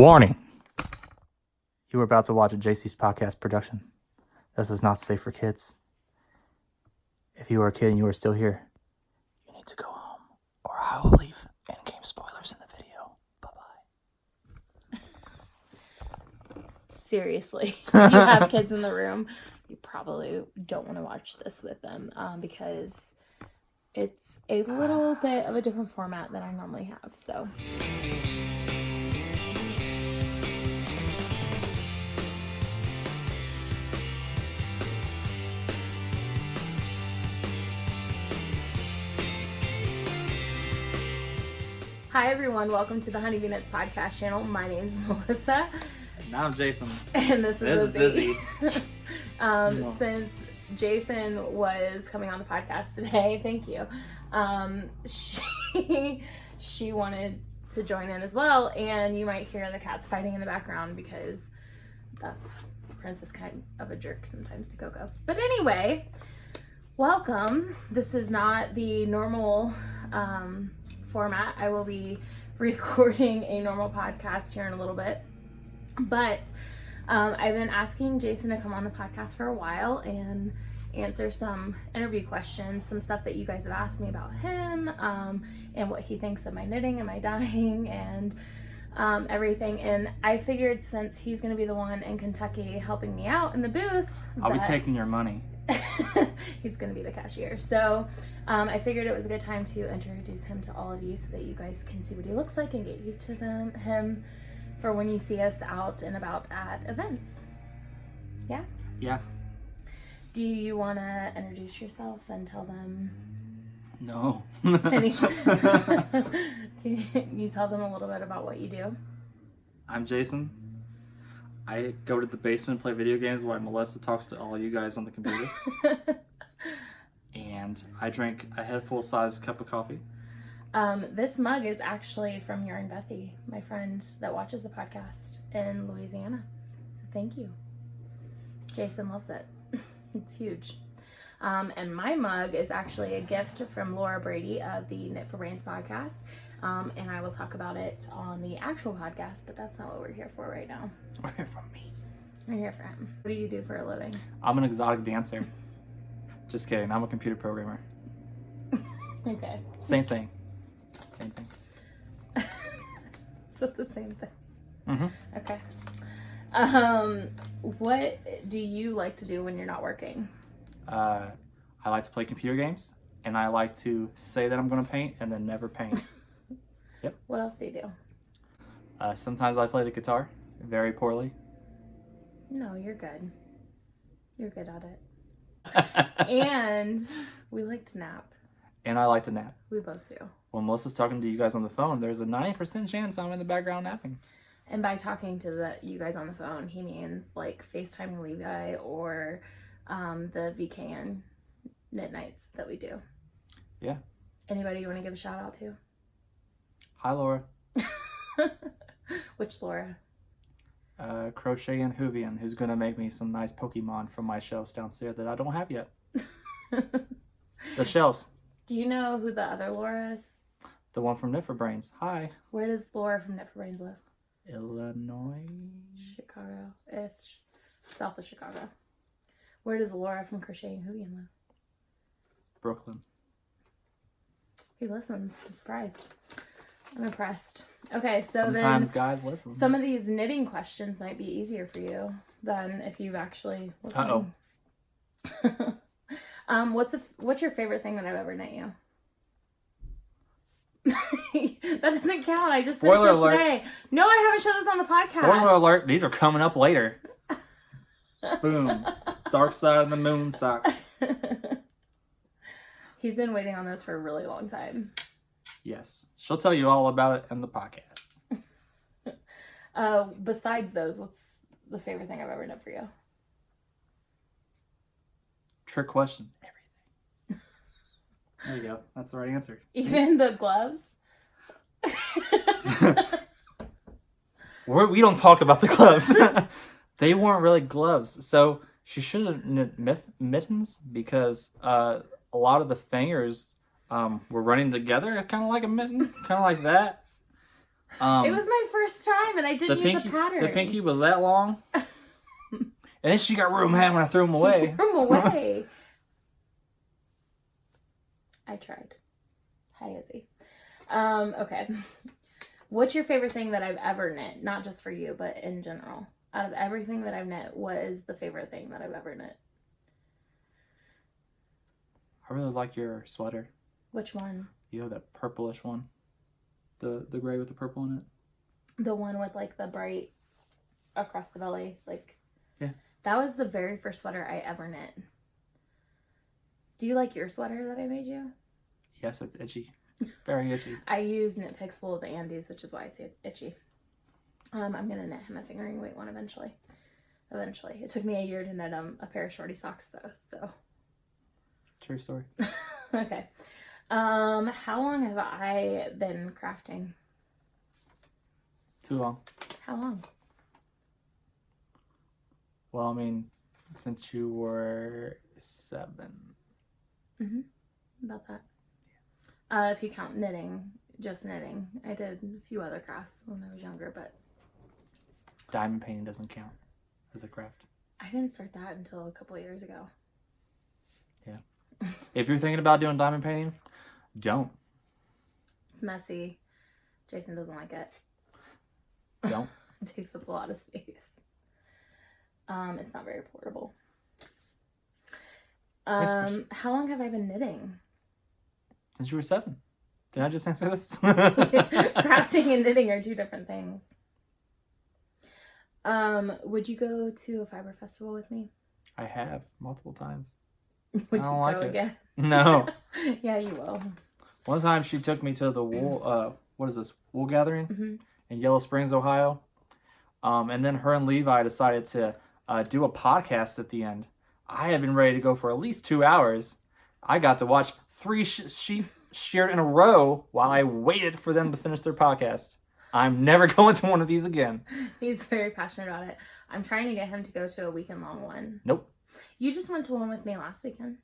Warning! You are about to watch a JC's podcast production. This is not safe for kids. If you are a kid and you are still here, you need to go home, or I will leave in-game spoilers in the video. Bye-bye. Seriously, if you have kids in the room, you probably don't want to watch this with them because it's a little bit of a different format than I normally have. So. Hi everyone, welcome to the Honeybee Nuts podcast channel. My name is Melissa. And I'm Jason. And this is Izzy. Since Jason was coming on the podcast today, thank you. She wanted to join in as well, and you might hear the cats fighting in the background because Prince is kind of a jerk sometimes to Coco. But anyway, welcome. This is not the normal format. I will be recording a normal podcast here in a little bit, but I've been asking Jason to come on the podcast for a while and answer some interview questions, some stuff that you guys have asked me about him, and what he thinks of my knitting and my dyeing and everything. And I figured since he's going to be the one in Kentucky helping me out in the booth, I'll be taking your money. He's going to be the cashier. So I figured it was a good time to introduce him to all of you so that you guys can see what he looks like and get used to him for when you see us out and about at events. Yeah? Yeah. Do you want to introduce yourself and tell them? No. Can you tell them a little bit about what you do? I'm Jason. I go to the basement and play video games while Melissa talks to all you guys on the computer. And I drink a head full-size cup of coffee. This mug is actually from your and Bethy, my friend that watches the podcast in Louisiana. So thank you. Jason loves it. It's huge. And my mug is actually a gift from Laura Brady of the Knit for Brains podcast. And I will talk about it on the actual podcast, but that's not what we're here for right now. We're here for me. We're here for him. What do you do for a living? I'm an exotic dancer. Just kidding. I'm a computer programmer. Okay. Same thing. Same thing. So the same thing. Mm-hmm. Okay. What do you like to do when you're not working? I like to play computer games, and I like to say that I'm going to paint and then never paint. Yep. What else do you do? Sometimes I play the guitar very poorly. No, you're good. You're good at it. And we like to nap. And I like to nap. We both do. When Melissa's talking to you guys on the phone, there's a 90% chance I'm in the background napping. And by talking to you guys on the phone, he means like FaceTiming Levi or the VKN knit nights that we do. Yeah. Anybody you want to give a shout out to? Hi, Laura. Which Laura? Crochet and Hoovian, who's going to make me some nice Pokemon from my shelves downstairs that I don't have yet. The shelves. Do you know who the other Laura is? The one from Knit for Brains. Hi. Where does Laura from Knit for Brains live? Illinois. Chicago-ish. South of Chicago. Where does Laura from Crochet and Hoovian live? Brooklyn. He listens. I'm surprised. I'm impressed. Okay, so Sometimes guys listen. Some of these knitting questions might be easier for you than if you've actually listened. Uh-oh. What's your favorite thing that I've ever knit you? That doesn't count. I just finished this today. No, I haven't shown this on the podcast. Spoiler alert, these are coming up later. Boom. Dark Side of the Moon socks. He's been waiting on those for a really long time. Yes. She'll tell you all about it in the podcast. Besides those, what's the favorite thing I've ever done for you? Trick question. Everything. There you go. That's the right answer. Even the gloves? We don't talk about the gloves. They weren't really gloves. So she should have knit mittens because a lot of the fingers were running together, kind of like a mitten, kind of like that. It was my first time, and I didn't use a pattern. The pinky was that long. And then she got real mad when I threw them away. Threw them away. I tried. Hi, Izzy. Okay. What's your favorite thing that I've ever knit? Not just for you, but in general. Out of everything that I've knit, what is the favorite thing that I've ever knit? I really like your sweater. Which one? You have that purplish one. The gray with the purple in it. The one with like the bright across the belly. Like, yeah. That was the very first sweater I ever knit. Do you like your sweater that I made you? Yes, it's itchy. Very itchy. I use Knit Picks wool of the Andes, which is why it's itchy. I'm going to knit him a fingering weight one eventually. Eventually. It took me a year to knit him a pair of shorty socks though, so. True story. Okay. How long have I been crafting? Too long. How long? Well, I mean, since you were 7. Mm-hmm. About that. If you count knitting, just knitting. I did a few other crafts when I was younger, but... Diamond painting doesn't count as a craft. I didn't start that until a couple of years ago. Yeah. If you're thinking about doing diamond painting, don't. It's messy. Jason doesn't like it. Don't. It takes up a lot of space. It's not very portable. How long have I been knitting? Since you were 7. Did I just answer this? Crafting and knitting are 2 different things. Would you go to a fiber festival with me? I have multiple times. Would you go again? No. Yeah, you will. One time she took me to the wool, wool gathering in Yellow Springs, Ohio. And then her and Levi decided to do a podcast at the end. I had been ready to go for at least 2 hours. I got to watch 3 sheep sheared in a row while I waited for them to finish their podcast. I'm never going to one of these again. He's very passionate about it. I'm trying to get him to go to a weekend-long one. Nope. You just went to one with me last weekend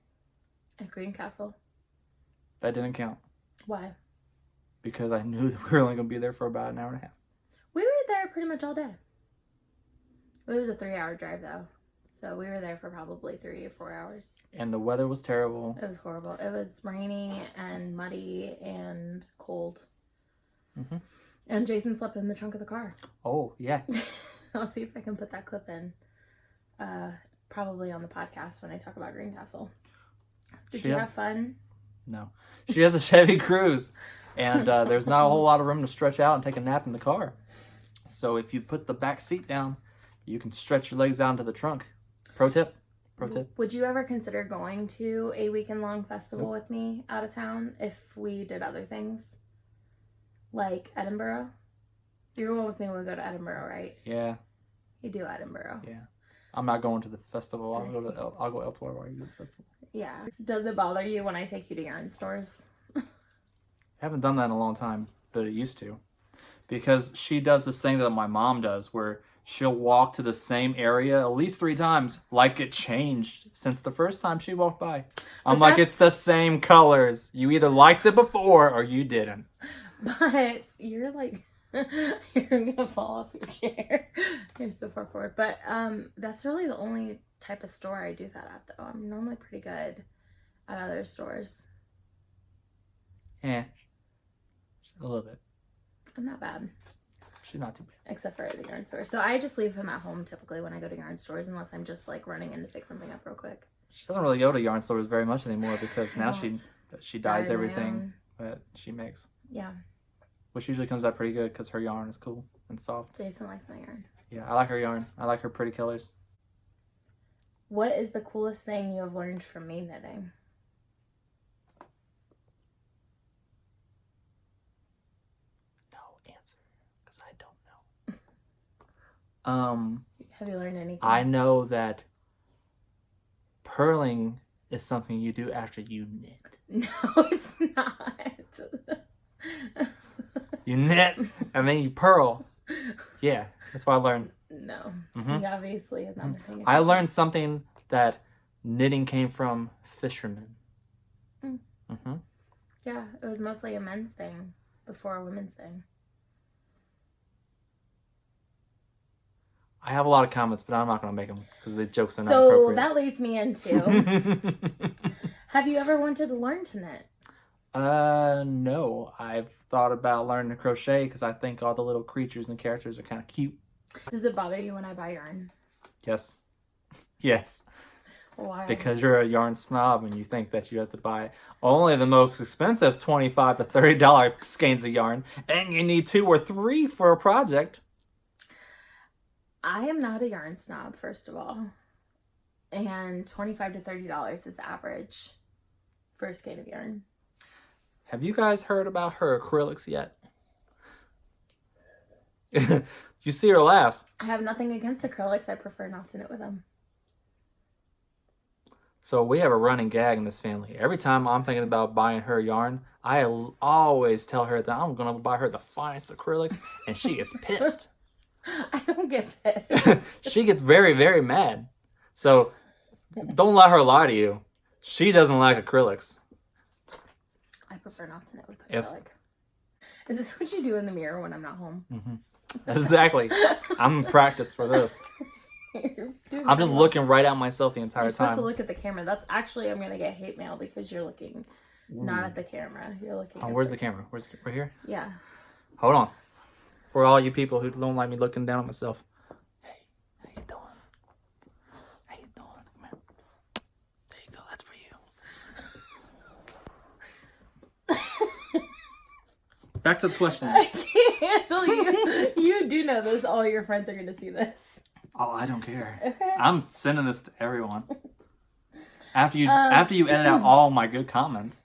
at Greencastle. That didn't count. Why? Because I knew that we were only going to be there for about an hour and a half. We were there pretty much all day. It was a 3-hour drive, though. So we were there for probably 3 or 4 hours. And the weather was terrible. It was horrible. It was rainy and muddy and cold. Mm-hmm. And Jason slept in the trunk of the car. Oh, yeah. I'll see if I can put that clip in. Probably on the podcast when I talk about Greencastle. Did you have fun? No. She has a Chevy Cruze. And there's not a whole lot of room to stretch out and take a nap in the car. So if you put the back seat down, you can stretch your legs out into the trunk. Pro tip. Would you ever consider going to a weekend-long festival with me out of town if we did other things? Like Edinburgh? You're going with me when we go to Edinburgh, right? Yeah. You do Edinburgh. Yeah. I'm not going to the festival. I'll go elsewhere while you do the festival. Yeah. Does it bother you when I take you to yarn stores? I haven't done that in a long time, but it used to. Because she does this thing that my mom does where she'll walk to the same area at least 3 times, like it changed since the first time she walked by. I'm like, it's the same colors. You either liked it before or you didn't. But you're like, you're gonna fall off your chair. You're so far forward. But that's really the only type of store I do that at, though. I'm normally pretty good at other stores. Yeah. A little bit. I'm not bad. She's not too bad. Except for at the yarn store. So I just leave him at home typically when I go to yarn stores, unless I'm just like running in to fix something up real quick. She doesn't really go to yarn stores very much anymore because now she dyes Dye everything that she makes. Yeah. Which usually comes out pretty good because her yarn is cool and soft. Jason likes my yarn. Yeah, I like her yarn. I like her pretty colors. What is the coolest thing you have learned from me knitting? No answer, because I don't know. Have you learned anything? I know that purling is something you do after you knit. No, it's not. You knit and then you purl. Yeah, that's what I learned. No, Mm-hmm. he obviously has not been paying attention. I learned something that knitting came from fishermen. Mm. Mm-hmm. Yeah, it was mostly a men's thing before a women's thing. I have a lot of comments, but I'm not going to make them because the jokes are not So appropriate. that leads me into, have you ever wanted to learn to knit? No. I've thought about learning to crochet because I think all the little creatures and characters are kind of cute. Does it bother you when I buy yarn? Yes. Yes. Why? Because you're a yarn snob and you think that you have to buy only the most expensive $25 to $30 skeins of yarn, and you need 2 or 3 for a project. I am not a yarn snob, first of all. And $25 to $30 is average for a skein of yarn. Have you guys heard about her acrylics yet? You see her laugh. I have nothing against acrylics. I prefer not to knit with them. So we have a running gag in this family. Every time I'm thinking about buying her yarn, I always tell her that I'm going to buy her the finest acrylics, and she gets pissed. I don't get pissed. She gets very, very mad. So don't let her lie to you. She doesn't like acrylics. I prefer not to knit with acrylic. Is this what you do in the mirror when I'm not home? Mm-hmm. Exactly. I'm in practice for this. I'm just looking right at myself the entire You're supposed time. to look at the camera. That's actually, I'm going to get hate mail because you're looking not at the camera. You're looking at where's the camera? Where's it? Right here? Yeah. Hold on. For all you people who don't like me looking down at myself. Hey, how you doing? How you doing? Come here. There you go. That's for you. Back to the questions. I can't handle you. You do know this. All your friends are going to see this. Oh, I don't care. Okay. I'm sending this to everyone. After you edit out all my good comments.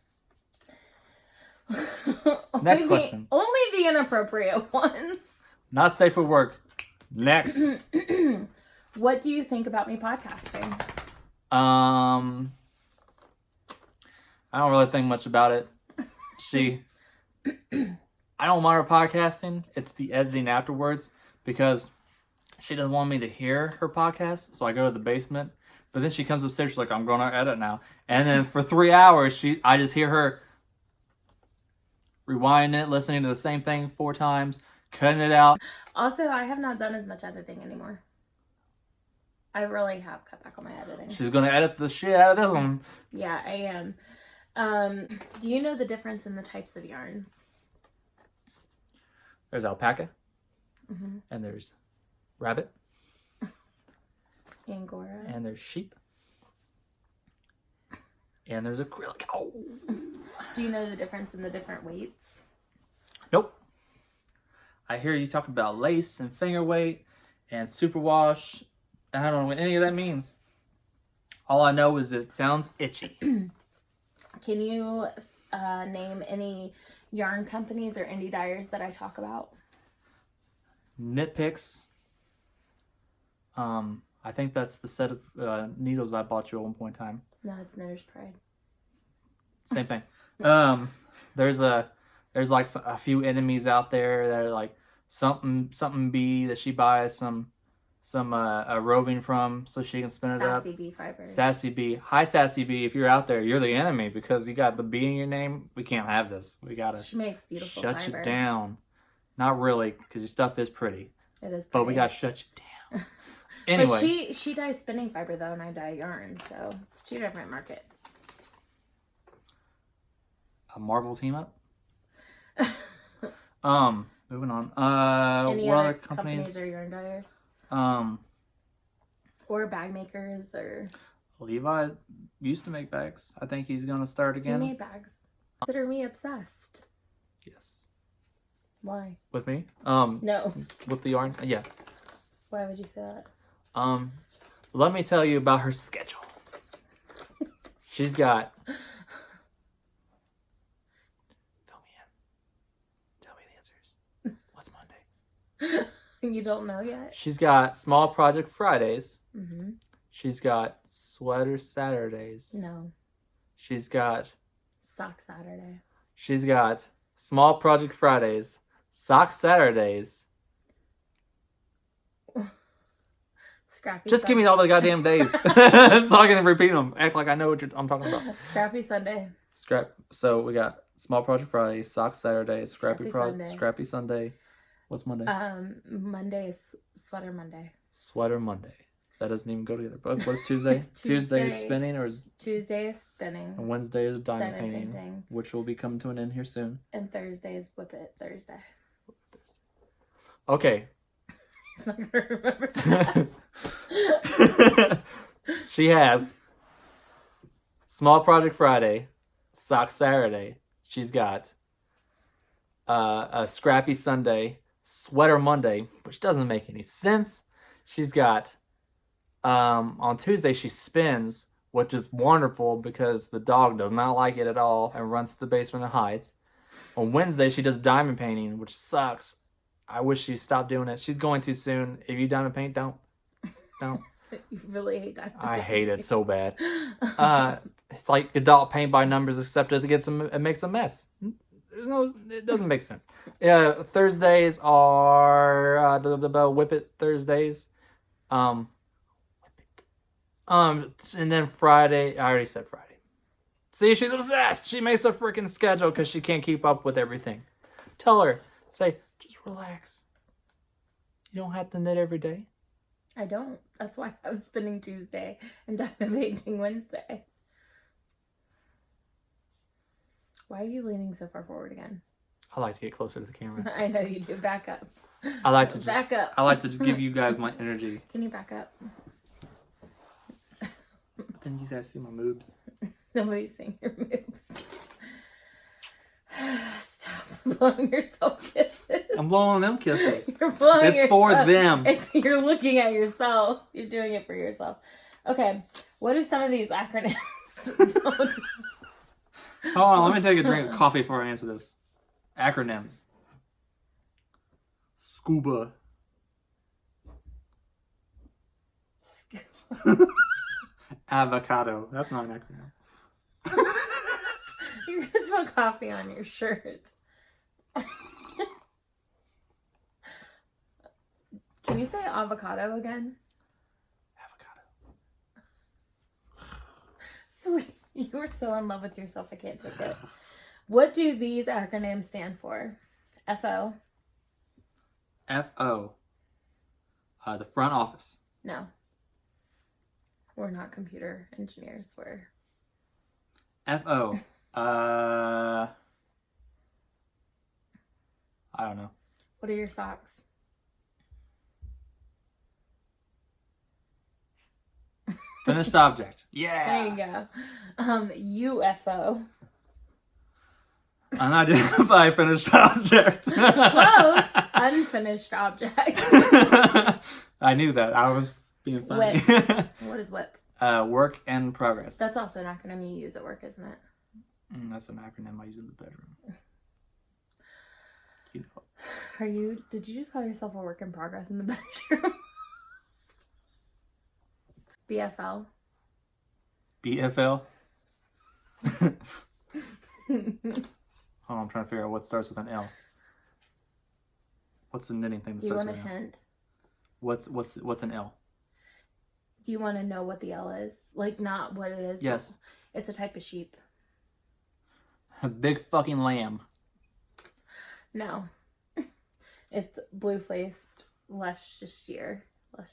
Next question. Only the inappropriate ones. Not safe for work. Next. What do you think about me podcasting? I don't really think much about it. I don't mind her podcasting. It's the editing afterwards because she doesn't want me to hear her podcast. So I go to the basement. But then she comes upstairs. She's like, I'm going to edit now. And then for 3 hours, I just hear her rewinding it, listening to the same thing 4 times, cutting it out. Also, I have not done as much editing anymore. I really have cut back on my editing. She's going to edit the shit out of this one. Yeah, I am. Do you know the difference in the types of yarns? There's alpaca. Mm-hmm. And there's rabbit. Angora. And there's sheep. And there's acrylic. Oh. Do you know the difference in the different weights? Nope. I hear you talking about lace and finger weight and superwash. I don't know what any of that means. All I know is it sounds itchy. Can you name any yarn companies or indie dyers that I talk about? Nitpicks. I think that's the set of needles I bought you at one point in time. No, it's Knitter's Pride. Same thing. There's like a few enemies out there that are like something bee that she buys some roving from so she can spin it up. Sassy Bee Fibers. Sassy bee. Hi Sassy bee. If you're out there, you're the enemy because you got the bee in your name. We can't have this. We gotta She makes beautiful shut fiber. you down. Not really, because your stuff is pretty. It is pretty. But we gotta shut you down. Anyway. But she dyes spinning fiber though, and I dye yarn, so it's 2 different markets. A Marvel team up. Moving on. Any what other other companies? or yarn dyers? Or bag makers, or Levi used to make bags. I think he's gonna start again. he made bags. Consider me obsessed. Yes. Why? With me? No. With the yarn? Yes. Why would you say that? Let me tell you about her schedule. She's got. Fill me in. Tell me the answers. What's Monday? You don't know yet? She's got small project Fridays. Mm-hmm. She's got sweater Saturdays. No. She's got Sock Saturday. She's got small project Fridays, sock Saturdays. Scrappy Just Sunday. give me all the goddamn days so I can repeat them. Act like I know what I'm talking about. Scrappy Sunday. So we got small project Friday, sock Saturday, Scrappy Sunday. Scrappy Sunday. What's Monday? Monday is Sweater Monday. Sweater Monday. That doesn't even go together. But what's Tuesday? Tuesday is spinning, or is Tuesday is spinning. and Wednesday is diamond Painting. painting, which will be coming to an end here soon. And Thursday is Whip It Thursday. Okay. He's not gonna remember that. She has Small Project Friday, Sock Saturday. She's got a Scrappy Sunday, Sweater Monday, which doesn't make any sense. She's got on Tuesday she spins, which is wonderful because the dog does not like it at all and runs to the basement and hides. On Wednesday she does diamond painting, which sucks. I wish she stopped doing it. She's going too soon. If you diamond paint, don't. You really hate diamond I painting. hate it so bad. It's like adult paint by numbers, except it makes a mess. It doesn't make sense. Thursdays are the Whip It Thursdays. And then Friday, I already said Friday. See, she's obsessed. She makes a freaking schedule because she can't keep up with everything. Tell her, say, just relax. You don't have to knit every day. I don't. That's why I was spinning Tuesday and diamond painting Wednesday. Why are you leaning so far forward again? I like to get closer to the camera. I know you do. Back up. I like to back up. I like to just give you guys my energy. Can you back up? But then you guys see my moves. Nobody's seeing your moves. Stop blowing yourself kisses. I'm blowing them kisses. You're blowing It's for them. You're looking at yourself. You're doing it for yourself. Okay. What do some of these acronyms don't? Hold on, let me take a drink of coffee before I answer this. Acronyms. Scuba. Avocado. That's not an acronym. You're gonna spill coffee on your shirt. Can you say avocado again? Avocado. Sweet. You are so in love with yourself, I can't take it. What do these acronyms stand for? FO? FO. The front office. No. We're not computer engineers. We're... FO. I don't know. What are your socks? Finished object. Yeah. There you go. UFO. Unidentified finished object. Close. Unfinished object. I knew that. I was being funny. WIP. What is WIP? Work in progress. That's also an acronym you use at work, isn't it? That's an acronym I use in the bedroom. You know. Did you just call yourself a work in progress in the bedroom? BFL. BFL? Hold on, I'm trying to figure out what starts with an L. What's the knitting thing that Do you starts want with a an L? hint? What's an L? Do you want to know what the L is? Like, not what it is. Yes. It's a type of sheep. A big fucking lamb. No. It's blue-faced Leicestershire.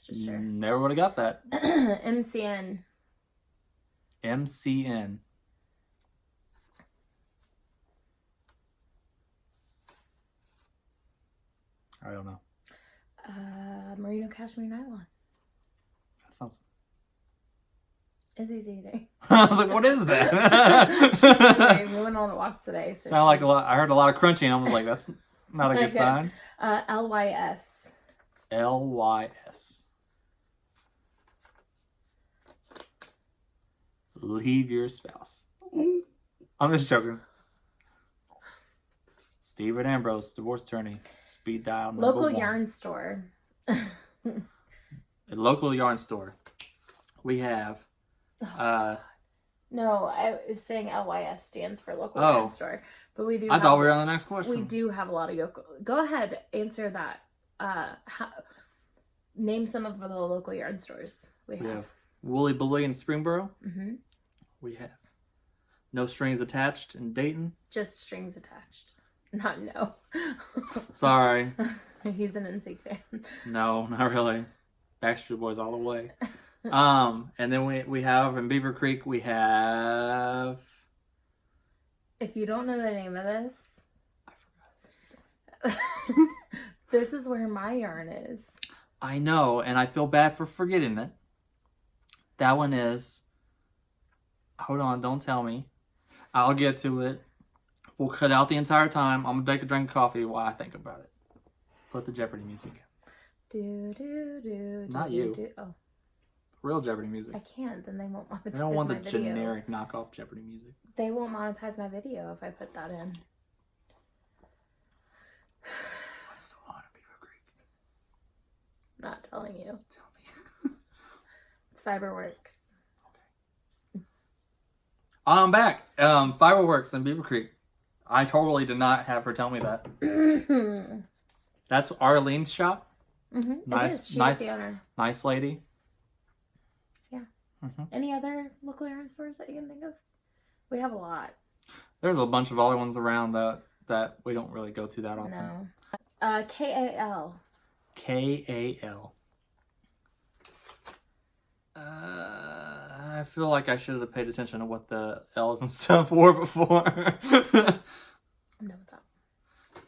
Never would have got that. MCN. MCN. I don't know. Merino cashmere nylon. That sounds... Izzy's eating. I was like, what is that? We went on a walk today. So Sound like a lot. I heard a lot of crunching. I was like, that's not a good Okay. sign. LYS. LYS. Leave your spouse. I'm just joking. Stephen Ambrose, divorce attorney, speed dial number Local 1. yarn store. A local yarn store. We have. No, I was saying LYS stands for local Oh. yarn store, but we do. I thought we were on the next question. We do have a lot of local. Go ahead, answer that. Name some of the local yarn stores we We have. have Woolly Bully in Springboro. Mm-hmm. We have No Strings Attached in Dayton. Just strings attached, not no. Sorry. He's an NSYNC fan. No, not really. Backstreet Boys all the way. And then we have in Beaver Creek we have. If you don't know the name of this, this is where my yarn is. I know, and I feel bad for forgetting it. That one is. Hold on, don't tell me. I'll get to it. We'll cut out the entire time. I'm gonna take a drink of coffee while I think about it. Put the Jeopardy music in. Not you. Oh, Real Jeopardy music. I can't. Then they won't monetize my They don't want the video. generic knockoff Jeopardy music. They won't monetize my video if I put that in. What's the one in Beaver Creek? I'm not telling you. Tell me. It's Fiberworks. I'm back. Fireworks in Beaver Creek. I totally did not have her tell me that. That's Arlene's shop. Mm-hmm. Nice, She's nice, the owner. nice lady. Yeah. Mm-hmm. Any other local yarn stores that you can think of? We have a lot. There's a bunch of other ones around that we don't really go to that often. No. KAL. KAL. I feel like I should have paid attention to what the L's and stuff were before. I'm done with that.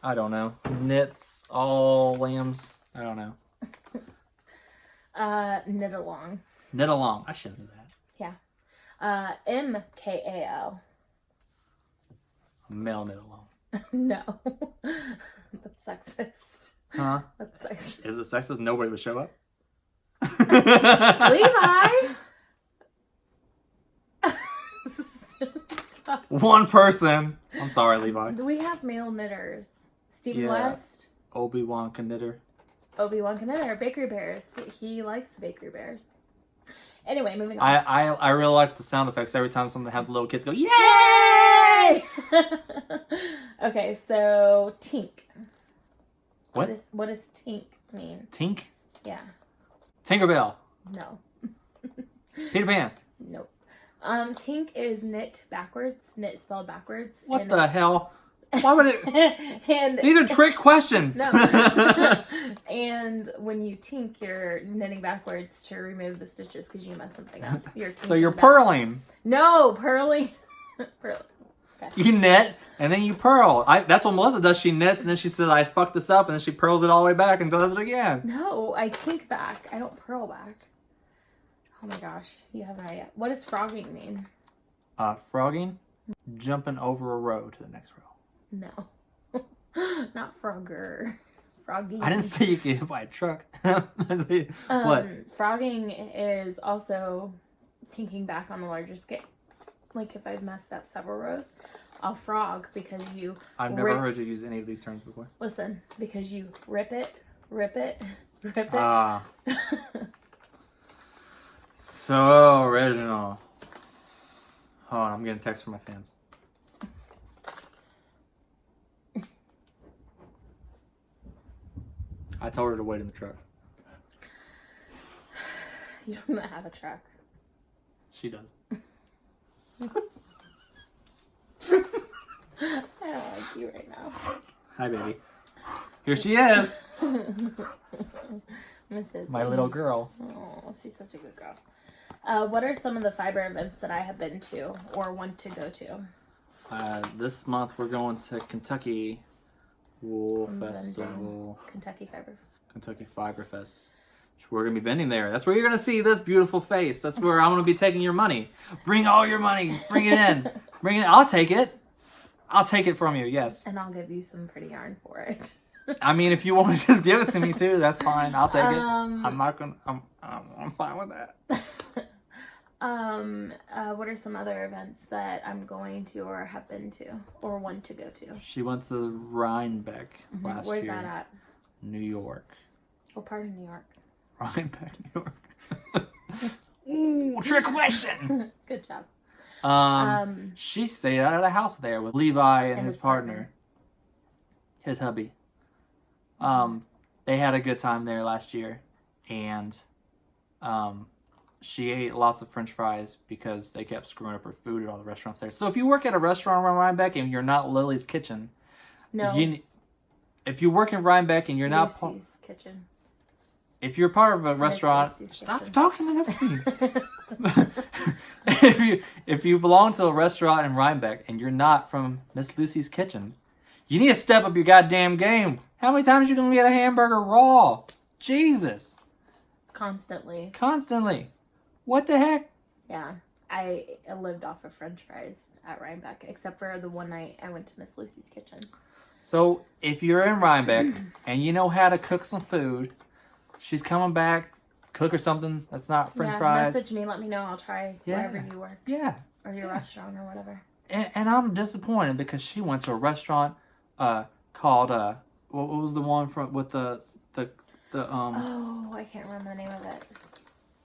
I don't know. Knits, all lambs. I don't know. Knit along. Knit along. I should know that. Yeah. MKAL. Male knit along. No. That's sexist. Huh? That's sexist. Is it sexist? Nobody would show up? Levi! Stop. One person. I'm sorry, Levi. We have male knitters. Stephen Yeah. West, Obi-Wan knitter. Obi-Wan Knitter, Bakery Bears. He likes the Bakery Bears. Anyway, moving on. I really like the sound effects every time something have the little kids go, yay! Yay! Okay, so Tink. What? What does Tink mean? Tink? Yeah. Tinkerbell. No. Peter Pan. Nope. Tink is knit backwards. Knit spelled backwards. What and the hell? Why would it? and These are trick questions. No. And when you tink, you're knitting backwards to remove the stitches because you mess something up. So you're tinking purling. No, purling. Purling. Okay. You knit and then you purl. That's what Melissa does. She knits and then she says, I fucked this up, and then she purls it all the way back and does it again. No, I tink back. I don't purl back. Oh my gosh, you have no idea. What does frogging mean? Frogging? Jumping over a row to the next row. No. Not frogger. Froggy. I didn't say you get hit by a truck. I said, what? Frogging is also tinking back on a larger scale. Like if I've messed up several rows, I'll frog because you I've never heard you use any of these terms before. Listen, because you rip it, rip it, rip it. Ah. So original. Hold on, I'm getting a text from my fans. I told her to wait in the truck. You don't have a truck. She does. I don't like you right now. Hi, baby. Here she is. Mrs. My little girl. Oh, she's such a good girl. What are some of the fiber events that I have been to or want to go to? This month we're going to Kentucky Wool I'm Festival. Kentucky Fiber. Kentucky Fiber Fest. We're going to be vending there. That's where you're going to see this beautiful face. That's where I'm going to be taking your money. Bring all your money. Bring it in. Bring it. I'll take it. I'll take it from you. Yes. And I'll give you some pretty yarn for it. I mean, if you want to just give it to me too, that's fine. I'll take it. I'm not going to, I'm fine with that. What are some other events that I'm going to or have been to or want to go to? She went to the Rhinebeck last Where's year. that at? New York. What part of New York? Rhinebeck, New York. Ooh, trick question. Good job. She stayed out at a house there with Levi and his partner. His hubby. They had a good time there last year, and she ate lots of French fries because they kept screwing up her food at all the restaurants there. So if you work at a restaurant around Rhinebeck and you're not Lily's Kitchen, No. if you work in Rhinebeck and you're not Lucy's Kitchen. if you're part of a restaurant, Lucy's stop Kitchen. talking to me. if you belong to a restaurant in Rhinebeck and you're not from Miss Lucy's Kitchen, you need to step up your goddamn game. How many times you gonna get a hamburger raw? Jesus. Constantly. Constantly. What the heck? Yeah. I lived off of French fries at Rhinebeck, except for the one night I went to Miss Lucy's Kitchen. So if you're in Rhinebeck and you know how to cook some food, she's coming back. Cook her something that's not French fries. Message me, let me know. I'll try wherever you work. Yeah. Or your restaurant or whatever. And I'm disappointed because she went to a restaurant called what was the one from with the Oh, I can't remember the name of it.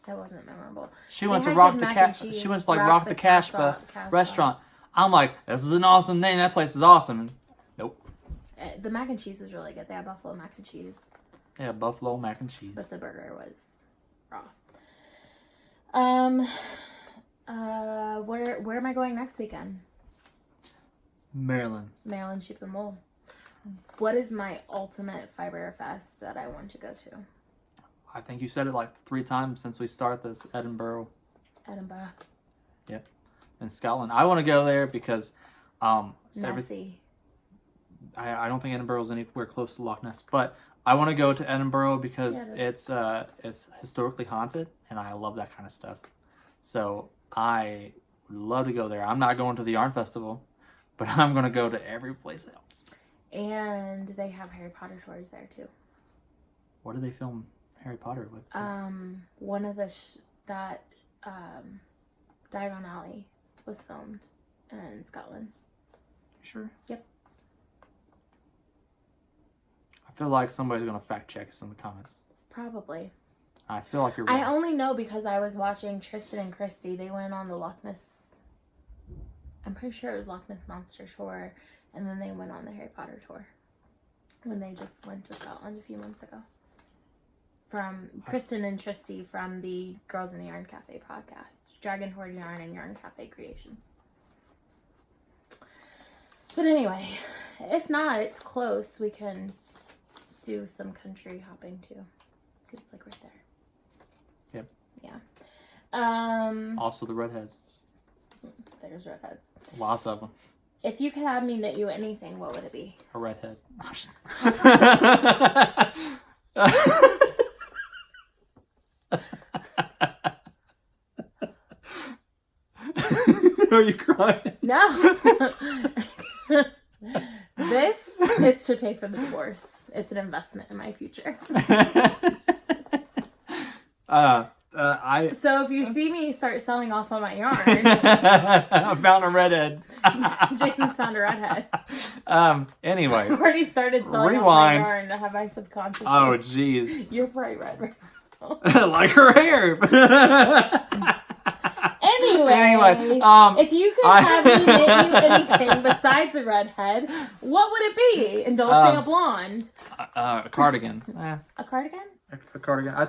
It wasn't memorable. She went to had Rock good the mac Cat. and cheese. She went to like Rock the Casbah restaurant. I'm like, this is an awesome name. That place is awesome. Nope. The mac and cheese was really good. They had buffalo mac and cheese, Yeah, buffalo mac and cheese. but the burger was raw. Where am I going next weekend? Maryland. Maryland Sheep and Wool. What is my ultimate fiber fest that I want to go to? I think you said it like 3 times since we started this. Edinburgh. Edinburgh. Yep. And Scotland. I want to go there because Nessie. I don't think Edinburgh is anywhere close to Loch Ness, but I want to go to Edinburgh because it's historically haunted, and I love that kind of stuff. So I would love to go there. I'm not going to the Yarn Festival, but I'm going to go to every place else. And they have Harry Potter tours there too. What do they film Harry Potter with? One of the Diagon Alley was filmed in Scotland. You sure? Yep. I feel like somebody's going to fact check us in the comments. Probably. I feel like you're right. I only know because I was watching Tristan and Christy. They went on the Loch Ness. I'm pretty sure it was Loch Ness Monster tour, and then they went on the Harry Potter tour when they just went to Scotland a few months ago. From Kristen and Tristy from the Girls in the Yarn Cafe podcast, Dragon Horde Yarn and Yarn Cafe Creations. But anyway, if not, it's close. We can do some country hopping too. It's like right there. Yep. Yeah. Also the redheads. There's redheads. Lots of them. If you could have me knit you anything, what would it be? A redhead. Are you crying? No. This is to pay for the divorce. It's an investment in my future. So if you see me start selling off on my yarn, I found a redhead. Jason's found a redhead. Anyways. I've already started selling off my yarn. Have I subconsciously? Oh, jeez. You're bright red. Like her hair. Anyway, if you could have me knit you anything besides a redhead, what would it be? And don't say a blonde. A cardigan. A cardigan? A cardigan.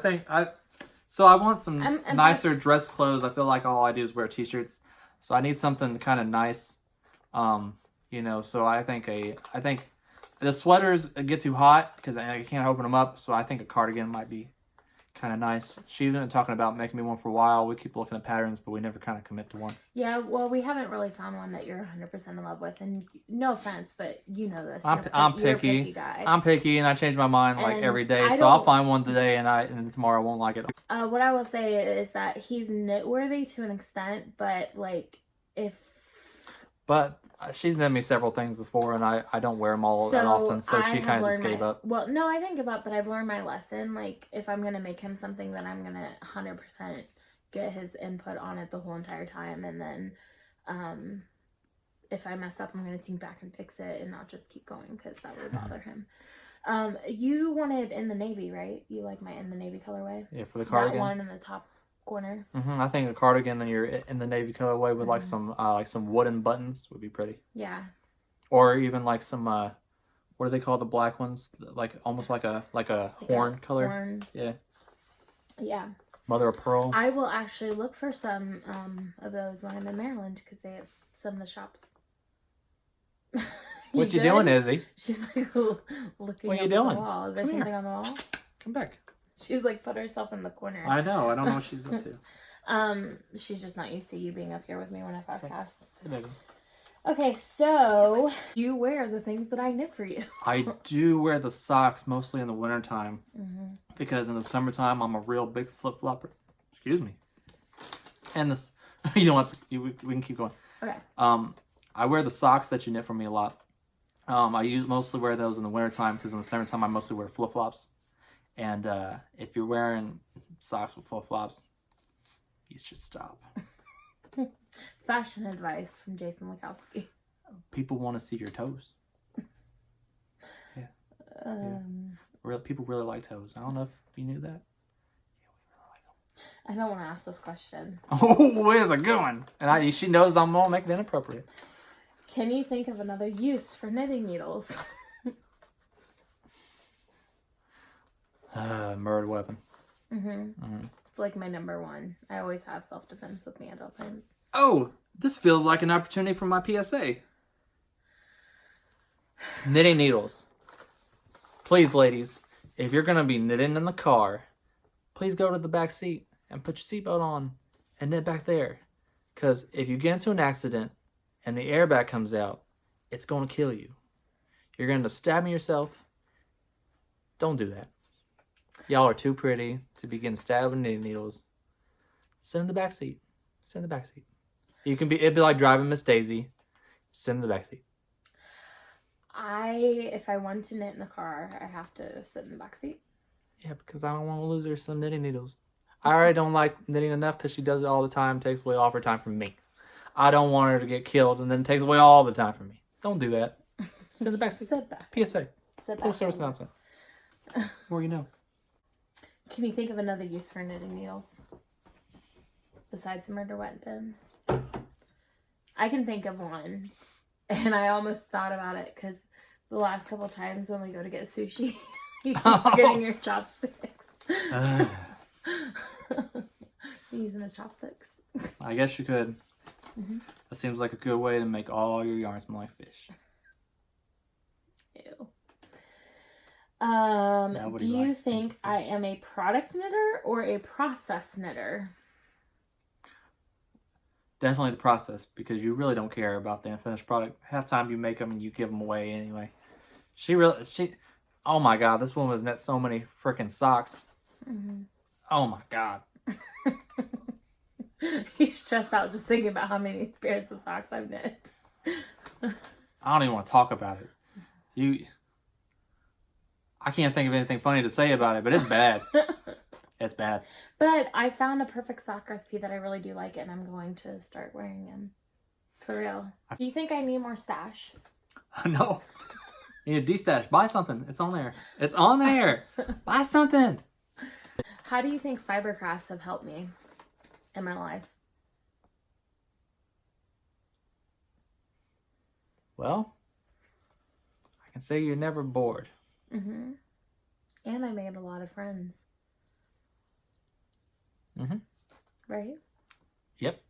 So I want some nicer dress clothes. I feel like all I do is wear t-shirts. So I need something kind of nice. So I think the sweaters get too hot because I can't open them up. So I think a cardigan might be kind of nice. She's been talking about making me one for a while. We keep looking at patterns, but we never kind of commit to one. Yeah, well, we haven't really found one that you're 100% in love with. And no offense, but you know this. I'm picky. You're a picky guy. I'm picky, and I change my mind like every day. So I'll find one today, and tomorrow I won't like it. What I will say is that he's knit-worthy to an extent, but like But she's knit me several things before, and I don't wear them all that often, so she kind of just gave up. Well, no, I didn't give up, but I've learned my lesson. Like, if I'm going to make him something, then I'm going to 100% get his input on it the whole entire time. And then if I mess up, I'm going to think back and fix it and not just keep going because that would bother him. You wanted in the navy, right? You like my in the navy colorway? Yeah, for the cardigan. That one in the top corner. I think a cardigan and you're in the navy colorway with like some wooden buttons would be pretty. Yeah. Or even like some what do they call the black ones? Like almost like a horn color. Horn. Yeah. Yeah. Mother of pearl. I will actually look for some of those when I'm in Maryland because they have some of the shops. What you doing, good? Izzy? She's like looking What up you at doing? the wall. Is there Come something here. on the wall? Come back. She's like put herself in the corner. I know. I don't know what she's up to. She's just not used to you being up here with me when I podcast. Say baby. Okay, so you wear the things that I knit for you. I do wear the socks mostly in the wintertime Mm-hmm. because in the summertime I'm a real big flip flopper. Excuse me. And this, you don't want to. We can keep going. Okay. I wear the socks that you knit for me a lot. I mostly wear those in the wintertime because in the summertime I mostly wear flip flops. And if you're wearing socks with flip flops, you should stop. Fashion advice from Jason Lukowski. People want to see your toes. People really like toes. I don't know if you knew that. I don't want to ask this question. Oh, it's a good one. And she knows I'm gonna make it inappropriate. Can you think of another use for knitting needles? Murder weapon. It's like my number one. I always have self-defense with me at all times. Oh, this feels like an opportunity for my PSA. Knitting needles. Please, ladies, if you're gonna be knitting in the car, please go to the back seat and put your seatbelt on and knit back there. Because if you get into an accident and the airbag comes out, it's going to kill you. You're going to end up stabbing yourself. Don't do that. Y'all are too pretty to be getting stabbed with knitting needles. Sit in the back seat. Sit in the back seat. It'd be like driving Miss Daisy. Sit in the back seat. If I want to knit in the car, I have to sit in the back seat. Yeah, because I don't want to lose her some knitting needles. I already don't like knitting enough because she does it all the time, takes away all of her time from me. I don't want her to get killed and then takes away all the time from me. Don't do that. Sit in the back seat. Sit back. PSA. Sit back. Post service announcement. Or you know. Can you think of another use for knitting needles? Besides murder weapon? I can think of one. And I almost thought about it because the last couple times when we go to get sushi, you keep forgetting your chopsticks. You're using the chopsticks. I guess you could. That seems like a good way to make all your yarn smell like fish. Ew. Nobody Do you likes think fish. I am a product knitter or a process knitter? Definitely the process, because you really don't care about the finished product. Half time you make them and you give them away anyway. Oh my god, this woman has knit so many freaking socks. Oh my god. He's stressed out just thinking about how many pairs of socks I've knit. I don't even want to talk about it. I can't think of anything funny to say about it, but it's bad. It's bad. But I found a perfect sock recipe that I really do like, and I'm going to start wearing them. For real. Do you think I need more stash? No. You need a D-stash. Buy something. It's on there. It's on there. Buy something. How do you think fiber crafts have helped me in my life? Well, I can say you're never bored. And I made a lot of friends. Right? Yep.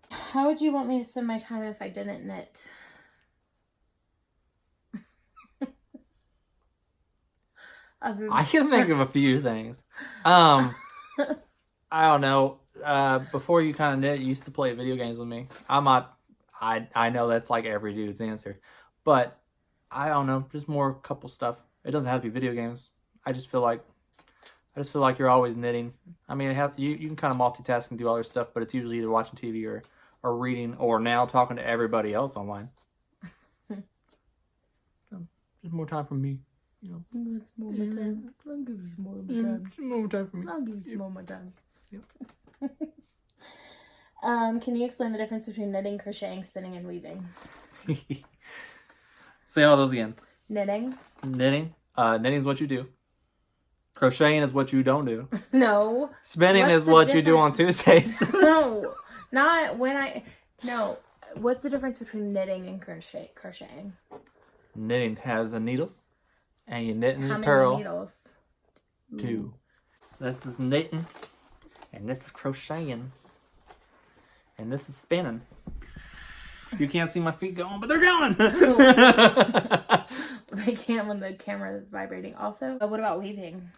How would you want me to spend my time if I didn't knit? I can think of a few things. I don't know. Before you kind of knit, you used to play video games with me. I know that's like every dude's answer. But I don't know. Just more couple stuff. It doesn't have to be video games. I just feel like you're always knitting. I mean, you can kind of multitask and do other stuff, but it's usually either watching TV or reading or now talking to everybody else online. Just more time for me, you know. It's more my time. I'll give you some more of my time. More time for me. I'll give you some more of my time. Yep. Can you explain the difference between knitting, crocheting, spinning, and weaving? Say all those again. Knitting. Knitting. Knitting is what you do. Crocheting is what you don't do. No. Spinning What's is the what you do on Tuesdays. No. Not when I... No. What's the difference between knitting and crocheting? Knitting has the needles, and you knit in How the many purl. needles? 2. This is knitting, and this is crocheting, and this is spinning. You can't see my feet going, but they're going. They can't when the camera is vibrating. Also, what about weaving?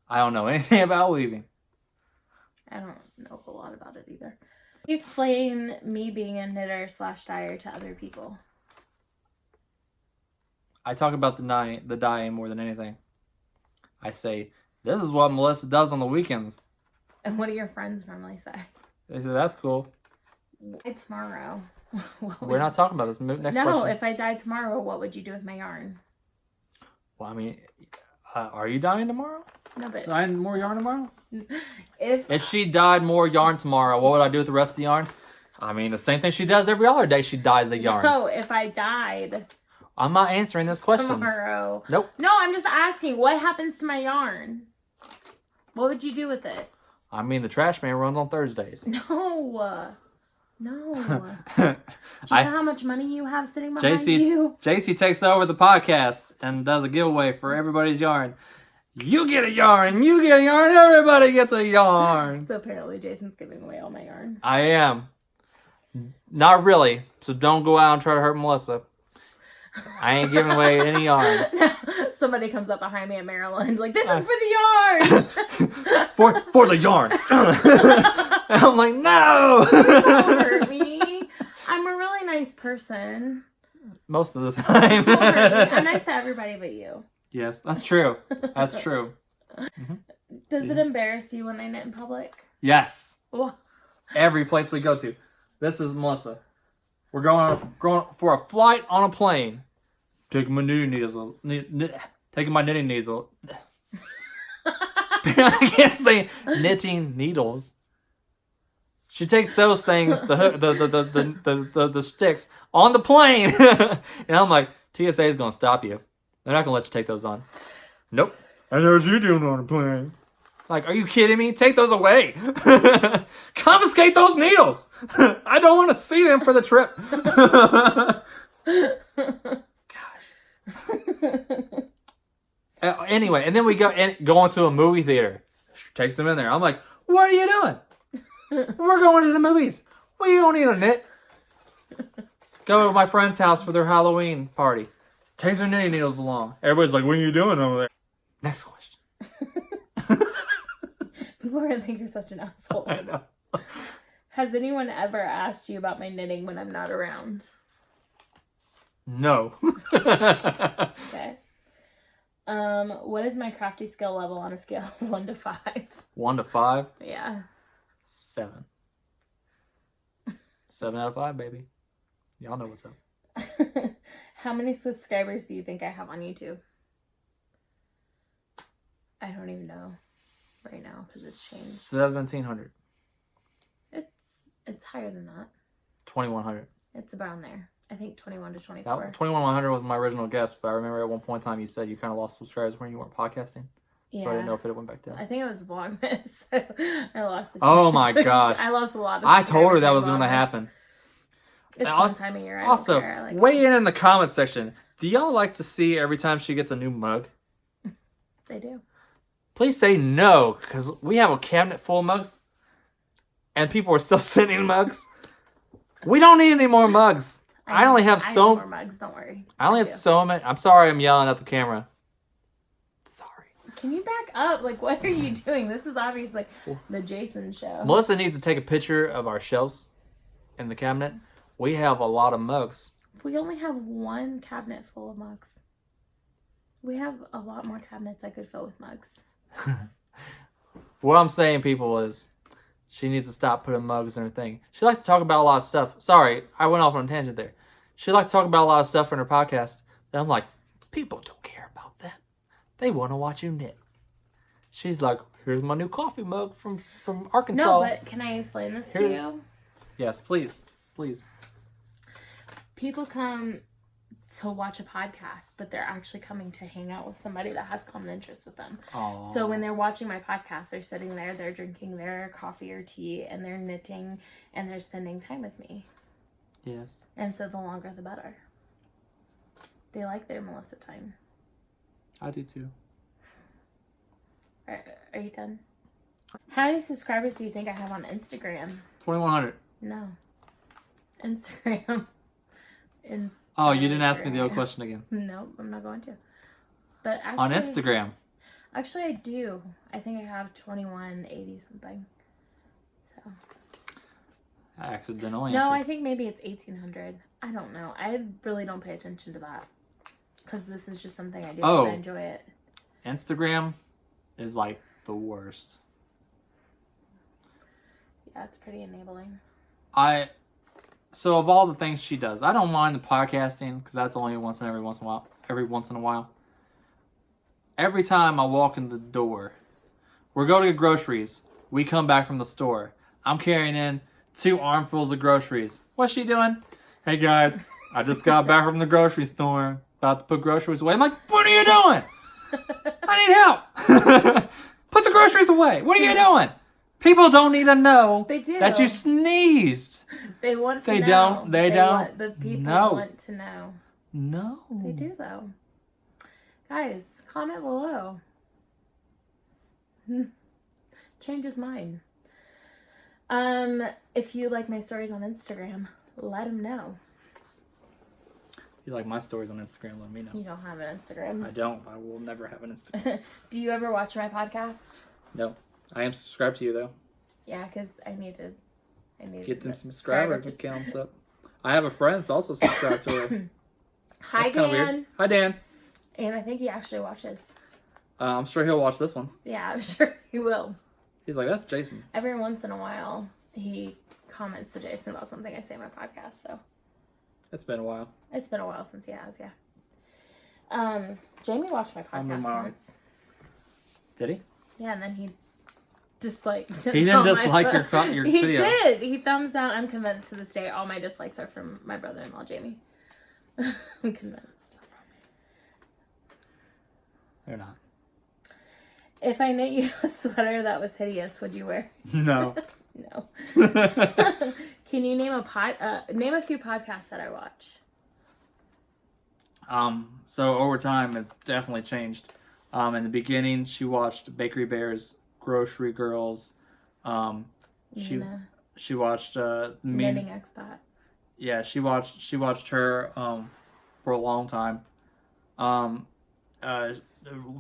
I don't know anything about weaving. I don't know a lot about it either. Explain me being a knitter / dyer to other people. I talk about the dyeing more than anything. I say, this is what Melissa does on the weekends. And what do your friends normally say? They say, that's cool. Tomorrow. We're not talking about this. Next no, question. if I dyed tomorrow, what would you do with my yarn? Well, I mean, are you dyeing tomorrow? No, but Dyeing more yarn tomorrow? if she dyed more yarn tomorrow, what would I do with the rest of the yarn? I mean, the same thing she does every other day. She dyes the yarn. No, if I dyed I'm not answering this question. tomorrow. Nope. No, I'm just asking, what happens to my yarn? What would you do with it? I mean, the trash man runs on Thursdays. No. No. Do you know how much money you have sitting behind you? JC takes over the podcast and does a giveaway for everybody's yarn. You get a yarn, everybody gets a yarn. So apparently Jason's giving away all my yarn. I am. Not really, so don't go out and try to hurt Melissa. I ain't giving away any yarn. Somebody comes up behind me at Maryland like, this is for the yarn! for the yarn. And I'm like, no! Don't hurt me. I'm a really nice person. Most of the time. Don't hurt me. I'm nice to everybody but you. Yes, that's true. That's true. Does it embarrass you when I knit in public? Yes. Well, Every place we go to. This is Melissa. We're going for a flight on a plane. Taking my knitting needles. Taking my knitting needles. I can't say knitting needles. She takes those things, the hook, the sticks on the plane, and I'm like, TSA is gonna stop you. They're not gonna let you take those on. Nope. I know what you're doing on a plane. Like, are you kidding me? Take those away. Confiscate those needles. I don't want to see them for the trip. Gosh. Anyway, and then we go into a movie theater. She takes them in there. I'm like, what are you doing? We're going to the movies. Well, you don't need a knit. Go to my friend's house for their Halloween party. Takes her knitting needles along. Everybody's like, what are you doing over there? Next question. people are going to think you're such an asshole. I know. Has anyone ever asked you about my knitting when I'm not around? No. Okay. What is my crafty skill level on a scale of 1 to 5? 1 to 5? Yeah. 7. 7 out of 5, baby. Y'all know what's up. How many subscribers do you think I have on YouTube? I don't even know right now because it's changed. 1,700. It's higher than that. 2,100. It's around there. I think 21 to 24. 2,100 was my original guess, but I remember at one point in time you said you kind of lost subscribers when you weren't podcasting. Yeah. So I didn't know if it went back down. I think it was Vlogmas. I lost it. Oh my gosh. I lost a lot of I told her that was going to happen. It's Also- one time a year. I Also, don't care. Like, weigh in the comment section. Do y'all like to see every time she gets a new mug? they do. Please say no, because we have a cabinet full of mugs, and people are still sending mugs. We don't need any more mugs. I only have I so need more mugs. Don't worry. I only have so many. I'm sorry, I'm yelling at the camera. Sorry. Can you back up? Like, what are you doing? This is obviously the Jason show. Melissa needs to take a picture of our shelves in the cabinet. We have a lot of mugs. We only have one cabinet full of mugs. We have a lot more cabinets I could fill with mugs. What I'm saying, people, is she needs to stop putting mugs in her thing. She likes to talk about a lot of stuff. Sorry, I went off on a tangent there. She likes to talk about a lot of stuff in her podcast. And I'm like, people don't care about that. They want to watch you knit. She's like, here's my new coffee mug from Arkansas. No, but can I explain this to you? Yes, please. Please. People come to watch a podcast, but they're actually coming to hang out with somebody that has common interests with them. Aww. So when they're watching my podcast, they're sitting there, they're drinking their coffee or tea, and they're knitting, and they're spending time with me. Yes. And so the longer the better. They like their Melissa time. I do too. Are you done? How many subscribers do you think I have on Instagram? 2,100. No. Instagram. Oh, you didn't ask me the old question again. Nope, I'm not going to. But actually, On Instagram. Actually, I do. I think I have 2180 something. So. I accidentally No, answered. I think maybe it's 1800. I don't know. I really don't pay attention to that. Because this is just something I do because I enjoy it. Instagram is like the worst. Yeah, it's pretty enabling. So of all the things she does, I don't mind the podcasting because that's only every once in a while. Every time I walk in the door, we're going to get groceries. We come back from the store. I'm carrying in 2 armfuls of groceries. What's she doing? Hey guys, I just got back from the grocery store. About to put groceries away. I'm like, what are you doing? I need help. Put the groceries away. What are you doing? People don't need to know that you sneezed. They want to They know. don't. They don't. The people No. want to know. No. They do, though. Guys, comment below. Change his mind. If you like my stories on Instagram, let them know. If you like my stories on Instagram, let me know. You don't have an Instagram. I don't. I will never have an Instagram. Do you ever watch my podcast? No. I am subscribed to you, though. Yeah, because I need to get them subscriber accounts up. I have a friend that's also subscribed to her. Hi, that's Dan. weird. Hi, Dan. And I think he actually watches. I'm sure he'll watch this one. Yeah, I'm sure he will. He's like, that's Jason. Every once in a while, he comments to Jason about something I say in my podcast, so. It's been a while. It's been a while since he has, yeah. Jamie watched my podcast once. Did he? Yeah, and then he disliked. He didn't dislike your He video. did. He thumbs down. I'm convinced to this day all my dislikes are from my brother-in-law, Jamie. I'm convinced. They're not. If I knit you a sweater that was hideous, would you wear it? No. No. Can you name a few podcasts that I watch? So over time, it definitely changed. In the beginning, she watched Bakery Bears, Grocery Girls. She watched Knitting Expat. Yeah, she watched her for a long time.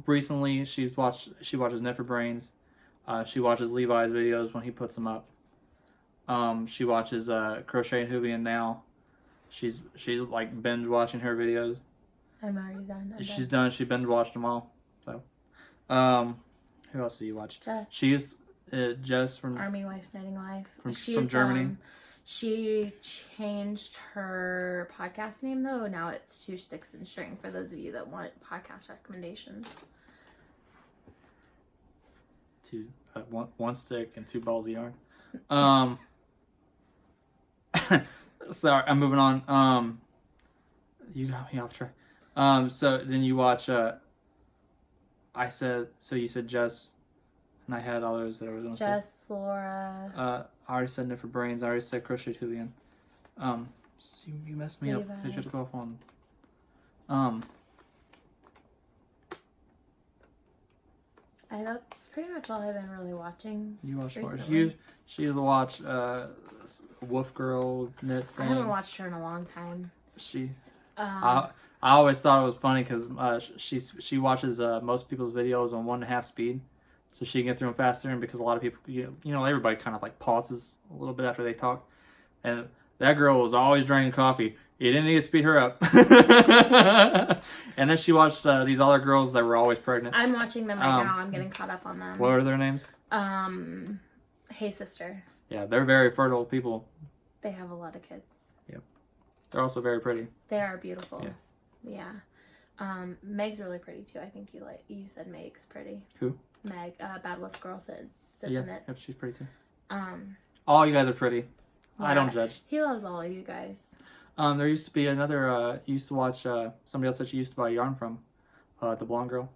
Recently, she watches Knit for Brains. She watches Levi's videos when he puts them up. She watches Crochet and Hoovy, and now she's like binge watching her videos. I'm already done. She's done. She binge watched them all. So, who else do you watch? Jess. She used Jess from Army Wife Knitting Life. from Germany. She changed her podcast name though. Now it's Two Sticks and String for those of you that want podcast recommendations. One stick and 2 balls of yarn. Sorry, I'm moving on. You got me off track. So then you watch. You said Jess, and I had others that I was gonna say. Jess, Laura. I already said Knit for Brains. I already said Crochet Hoovy. So you messed me up. I should go off on. That's pretty much all I've been really watching. You watch more. recently. She used to watch Wolf Girl Knit I thing. haven't watched her in a long time. I always thought it was funny because she watches most people's videos on 1.5 speed, so she can get through them faster. And because a lot of people, everybody kind of like pauses a little bit after they talk, and that girl was always drinking coffee. You didn't need to speed her up. And then she watched these other girls that were always pregnant. I'm watching them right now. I'm getting caught up on them. What are their names? Hey Sister. Yeah, they're very fertile people. They have a lot of kids. Yep. They're also very pretty. They are beautiful. Yeah. Yeah. Meg's really pretty too. I think you said Meg's pretty. Who? Meg, Bad Wolf Girl sits Yeah, in it. yep, she's pretty too. Um, All you guys are pretty. yeah, I don't judge. He loves all of you guys. There used to be another, you used to watch somebody else that you used to buy yarn from, the blonde girl.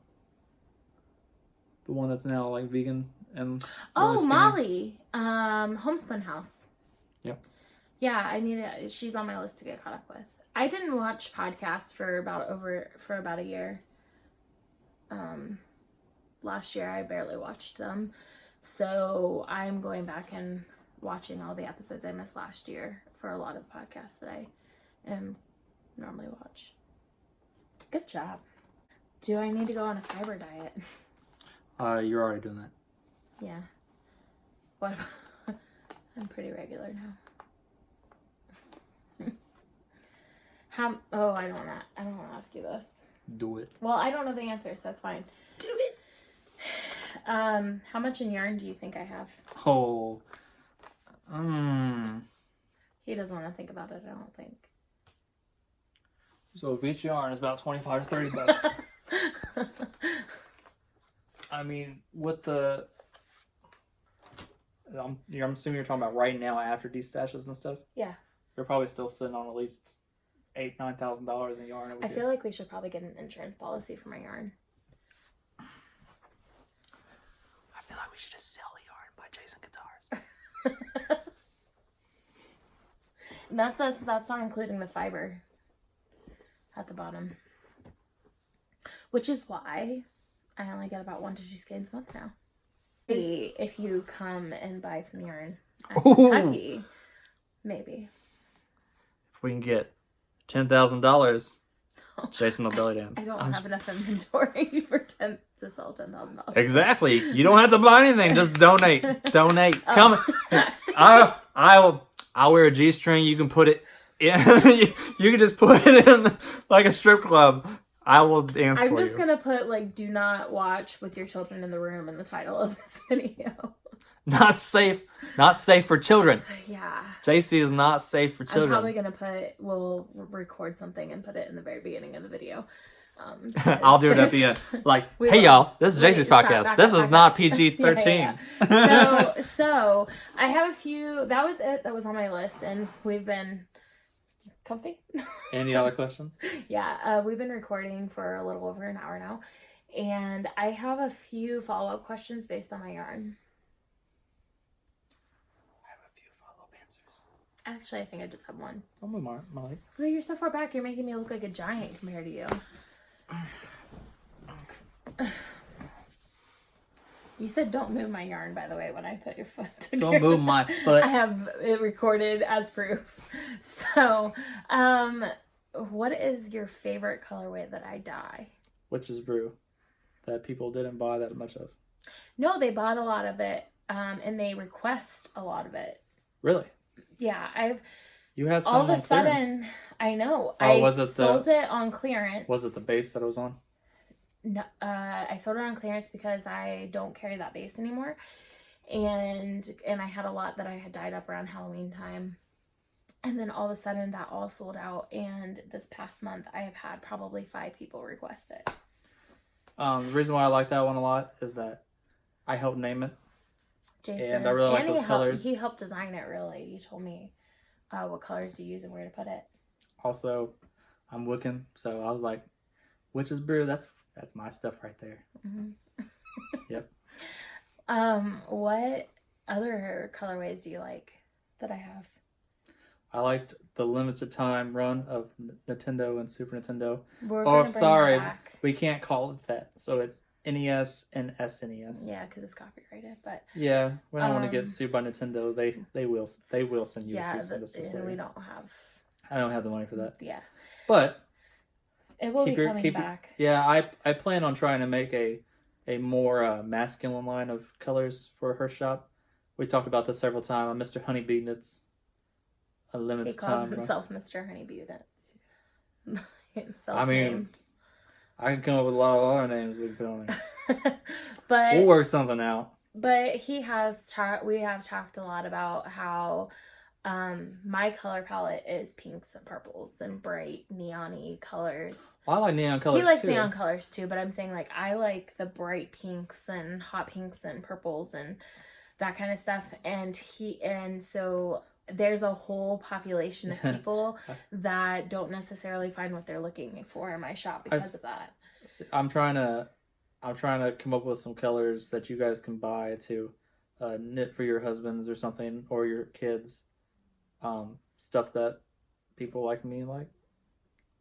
The one that's now like vegan and really skinny. Molly, Homespun House. Yep. Yeah, she's on my list to get caught up with. I didn't watch podcasts for about a year. Last year I barely watched them. So I'm going back and watching all the episodes I missed last year for a lot of podcasts that I normally watch. Good job. Do I need to go on a fiber diet? You're already doing that. Yeah. What? I'm pretty regular now. I don't want to ask you this. Do it. Well, I don't know the answer, so that's fine. Do it. How much in yarn do you think I have? Oh. He doesn't want to think about it, I don't think. So if each yarn is about $25 to $30. I mean, with the... I'm assuming you're talking about right now after destashes and stuff? Yeah. You're probably still sitting on at least $8,000-$9,000 in yarn. I feel like we should probably get an insurance policy for my yarn. I feel like we should just sell the yarn by Jason Guitars. That's not including the fiber at the bottom. Which is why I only get about 1 to 2 skeins a month now. If you come and buy some yarn at Kentucky, maybe. If we can get $10,000, Jason will belly dance. I don't have enough inventory to sell $10,000. Exactly. You don't have to buy anything. Just donate. Donate. Come. I'll wear a G-string. You can put it in. You can just put it in like a strip club. I will dance for you. I'm just going to put, like, do not watch with your children in the room in the title of this video. Not safe. Not safe for children. Yeah. JC is not safe for children. I'm probably going to we'll record something and put it in the very beginning of the video. I'll do it at the end. Like, hey, y'all, this is JC's podcast. This is not PG-13. So, I have a few. That was it. That was on my list. And we've been... Comfy? Any other questions? Yeah, we've been recording for a little over an hour now, and I have a few follow-up questions based on my yarn. I have a few follow-up answers. Actually, I think I just have one. Oh, my life. Oh, you're so far back. You're making me look like a giant compared to you. You said don't move my yarn, by the way, when I put your foot together. Don't move my foot. I have it recorded as proof. So, what is your favorite colorway that I dye? Witch's brew that people didn't buy that much of. No, they bought a lot of it, and they request a lot of it. Really? Yeah, You had some all of a on clearance. sudden, I know. Oh, I sold it on clearance. Was it the base that it was on? No, I sold it on clearance because I don't carry that base anymore, and I had a lot that I had dyed up around Halloween time, and then all of a sudden that all sold out. And this past month, I have had probably 5 people request it. The reason why I like that one a lot is that I helped name it. Jason, and I really like those colors. He helped design it. Really, you told me what colors to use and where to put it. Also, I'm Wiccan, so I was like, Witch's brew. That's my stuff right there. Mm-hmm. Yep. What other colorways do you like that I have? I liked the limited time run of Nintendo and Super Nintendo. Sorry, we can't call it that. So it's NES and SNES. Yeah, because it's copyrighted. But yeah, we don't want to get sued by Nintendo. They will send you a cease and desist letter. We don't have. I don't have the money for that. Yeah, but it will be coming back. Yeah, I plan on trying to make a more masculine line of colors for her shop. We talked about this several times. Mr. Honeybee Knits. A limited time. He calls himself Mr. Honeybee Knits. I mean, I can come up with a lot of other names we can put on there. But we'll work something out. But we have talked a lot about how my color palette is pinks and purples and bright neon-y colors. I like neon colors too. He likes neon colors too, but I'm saying, like, I like the bright pinks and hot pinks and purples and that kind of stuff. And so there's a whole population of people that don't necessarily find what they're looking for in my shop because of that. I'm trying to come up with some colors that you guys can buy to knit for your husbands or something, or your kids. Stuff that people like me like.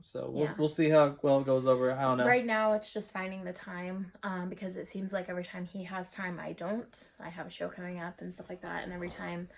So we'll see how well it goes over. I don't know. Right now it's just finding the time, because it seems like every time he has time I don't. I have a show coming up and stuff like that, and every time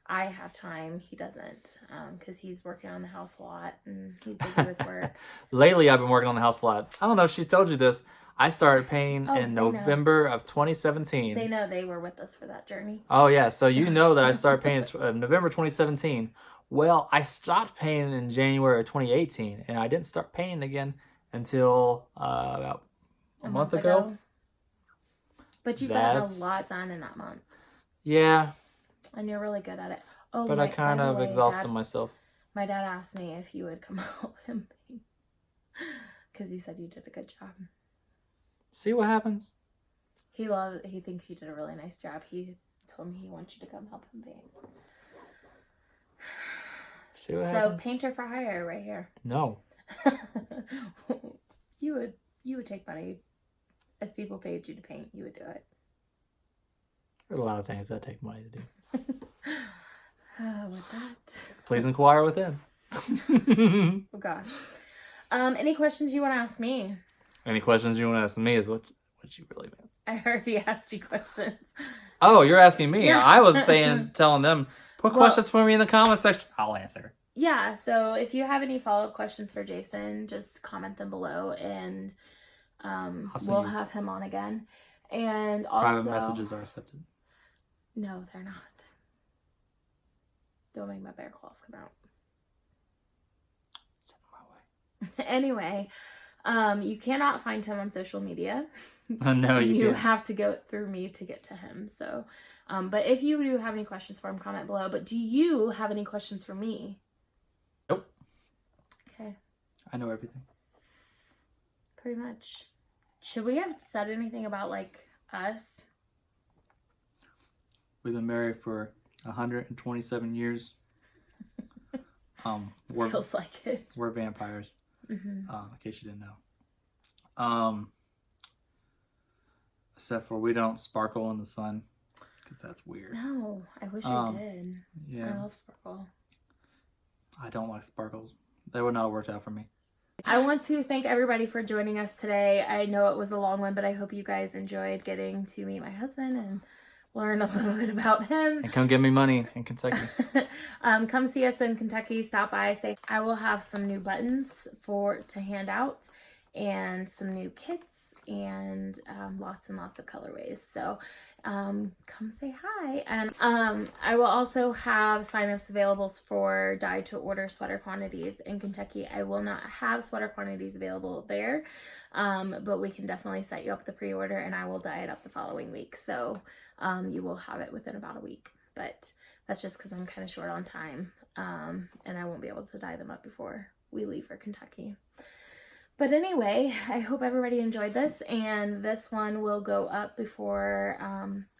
I have time. He doesn't, because he's working on the house a lot and he's busy with work. Lately, I've been working on the house a lot. I don't know if she's told you this. I started painting in November of 2017. They know they were with us for that journey. Oh, yeah. So you know that I started painting in November 2017. Well, I stopped painting in January of 2018, and I didn't start painting again until about a month ago. But you got a lot done in that month. Yeah. And you're really good at it. Oh, but I kind of exhausted myself. My dad asked me if you would come help him paint. Because he said you did a good job. See what happens? He thinks you did a really nice job. He told me he wants you to come help him paint. See what happens? So painter for hire right here. No. You would take money. If people paid you to paint, you would do it. There are a lot of things that take money to do. With that. Please inquire within. Oh gosh. Any questions you want to ask me? Any questions you want to ask me is what you really meant. I already asked you questions. Oh, you're asking me. Yeah. I was telling them, put questions for me in the comment section. I'll answer. Yeah, so if you have any follow-up questions for Jason, just comment them below and we'll have him on again. And also... Private messages are accepted. No, they're not. Don't make my bear claws come out. Send them my way. Anyway, you cannot find him on social media. No, you can't. Have to go through me to get to him. So, but if you do have any questions for him, comment below. But do you have any questions for me? Nope. Okay. I know everything. Pretty much. Should we have said anything about, like, us? We've been married for 127 years. Feels like it. We're vampires. Mm-hmm. In case you didn't know. Except for we don't sparkle in the sun, because that's weird. No, I wish I did. Yeah. I love sparkle. I don't like sparkles. They would not have worked out for me. I want to thank everybody for joining us today. I know it was a long one, but I hope you guys enjoyed getting to meet my husband and learn a little bit about him. And come give me money in Kentucky. Come see us in Kentucky. Stop by. I will have some new buttons to hand out and some new kits and lots and lots of colorways. So come say hi. And I will also have signups available for dye to order sweater quantities in Kentucky. I will not have sweater quantities available there, but we can definitely set you up with the pre-order and I will dye it up the following week. So you will have it within about a week, but that's just because I'm kind of short on time and I won't be able to dye them up before we leave for Kentucky. But anyway, I hope everybody enjoyed this, and this one will go up before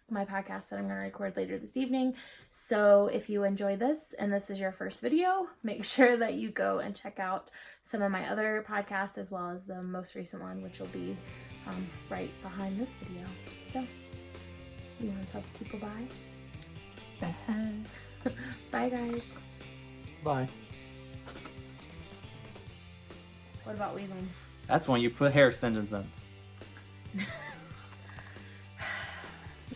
my podcast that I'm going to record later this evening. So if you enjoyed this and this is your first video, make sure that you go and check out some of my other podcasts as well as the most recent one, which will be right behind this video. So you want to tell people bye? Bye, guys. Bye. What about weaving? That's when you put hair extensions in.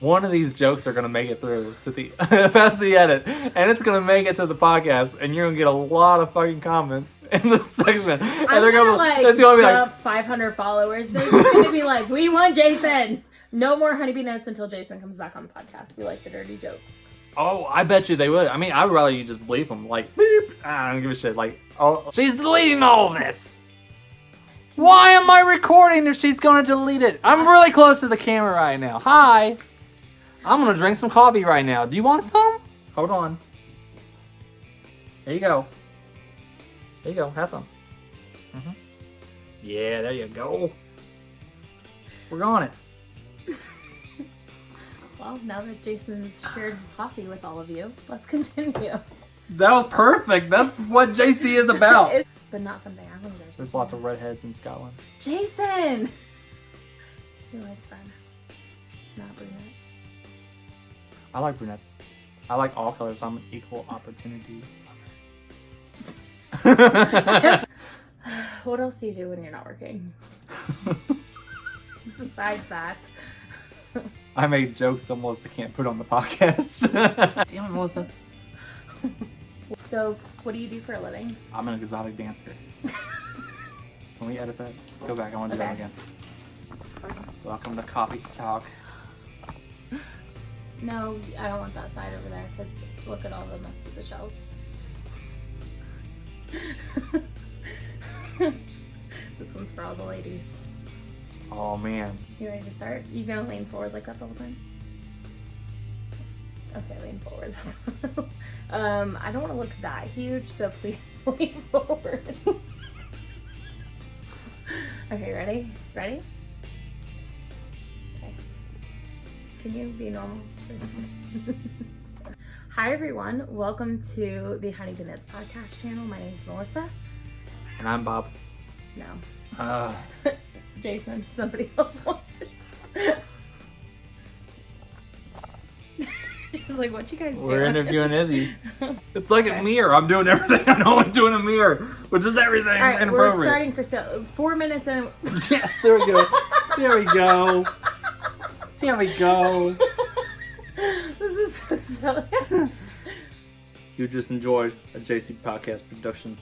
One of these jokes are gonna make it through to the past the edit, and it's gonna make it to the podcast, and you're gonna get a lot of fucking comments in this segment. And I'm gonna it's gonna be jump 500 followers. They're just gonna be like, "We want Jason." No more honeybee nuts until Jason comes back on the podcast. We like the dirty jokes. Oh, I bet you they would. I mean, I'd rather you just bleep them. Like, beep. I don't give a shit. Like, oh, she's deleting all of this. Why am I recording if she's gonna delete it? I'm really close to the camera right now. Hi. I'm gonna drink some coffee right now. Do you want some? Hold on. There you go. There you go. Have some. Mm-hmm. Yeah, there you go. We're on it. Well, now that Jason's shared his coffee with all of you, let's continue. That was perfect. That's what JC is about. But not something I want to go to. There's lots of redheads in Scotland. Jason! He likes brunettes, not brunettes. I like brunettes. I like all colors. I'm an equal opportunity. What else do you do when you're not working? Besides that. I make jokes that Melissa can't put on the podcast. Damn it, Melissa. So, what do you do for a living? I'm an exotic dancer. Can we edit that? Go back. I want to do that Okay. again. Welcome to Coffee Talk. No, I don't want that side over there because look at all the mess of the shells. This one's for all the ladies. Oh man. You ready to start? You gonna lean forward like that the whole time? Okay, lean forward. I don't want to look that huge, so please lean forward. Okay, ready? Ready? Okay. Can you be normal for a second? Hi everyone, welcome to the Honey Knits podcast channel. My name is Melissa. And I'm Bob. No. Jason, somebody else wants it. She's like, what you guys doing? We're interviewing Izzy. It's like a mirror. I'm doing everything I know I'm doing a mirror, which is everything. All right, inappropriate. we're starting for 4 minutes in. Yes, there we go. There we go. There we go. This is so silly. You just enjoyed a JC podcast production.